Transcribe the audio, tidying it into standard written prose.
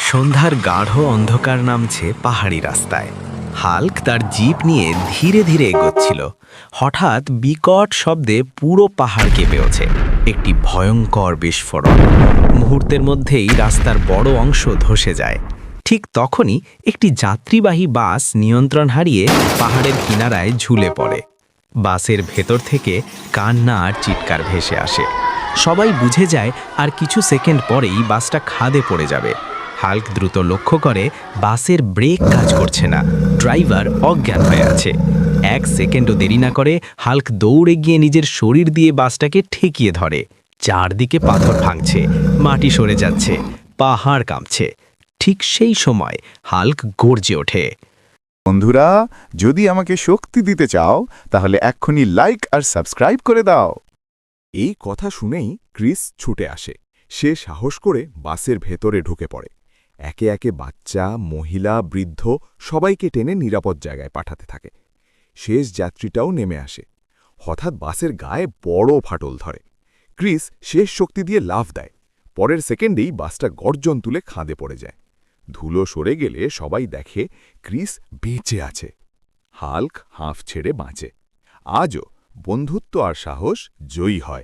সন্ধ্যার গাঢ় অন্ধকার নামছে পাহাড়ি রাস্তায়। হাল্ক তার জিপ নিয়ে ধীরে ধীরে এগোচ্ছিল। হঠাৎ বিকট শব্দে পুরো পাহাড় কেঁপে ওঠে। একটি ভয়ঙ্কর বিস্ফোরণ। মুহূর্তের মধ্যেই রাস্তার বড় অংশ ধসে যায়। ঠিক তখনই একটি যাত্রীবাহী বাস নিয়ন্ত্রণ হারিয়ে পাহাড়ের কিনারায় ঝুলে পড়ে। বাসের ভেতর থেকে কান্না আর চিৎকার ভেসে আসে। সবাই বুঝে যায় আর কিছু সেকেন্ড পরেই বাসটা খাদে পড়ে যাবে। হাল্ক দ্রুত লক্ষ্য করে বাসের ব্রেক কাজ করছে না, ড্রাইভার অজ্ঞান হয়ে আছে। এক সেকেন্ডও দেরি না করে হাল্ক দৌড়ে গিয়ে নিজের শরীর দিয়ে বাসটাকে ঠেকিয়ে ধরে। চারদিকে পাথর ভাঙছে, মাটি সরে যাচ্ছে, পাহাড় কাঁপছে। ঠিক সেই সময় হাল্ক গর্জে ওঠে, বন্ধুরা, যদি আমাকে শক্তি দিতে চাও তাহলে এক্ষুনি লাইক আর সাবস্ক্রাইব করে দাও। এই কথা শুনেই ক্রিস ছুটে আসে। সে সাহস করে বাসের ভেতরে ঢুকে পড়ে। একে একে বাচ্চা, মহিলা, বৃদ্ধ সবাইকে টেনে নিরাপদ জায়গায় পাঠাতে থাকে। শেষ যাত্রীটাও নেমে আসে। হঠাৎ বাসের গায়ে বড় ফাটল ধরে। ক্রিস শেষ শক্তি দিয়ে লাফ দেয়। পরের সেকেন্ডেই বাসটা গর্জন তুলে খাদে পড়ে যায়। ধুলো সরে গেলে সবাই দেখে ক্রিস বেঁচে আছে। হাল্ক হাঁফ ছেড়ে বাঁচে। আজও বন্ধুত্ব আর সাহস জয়ী হয়।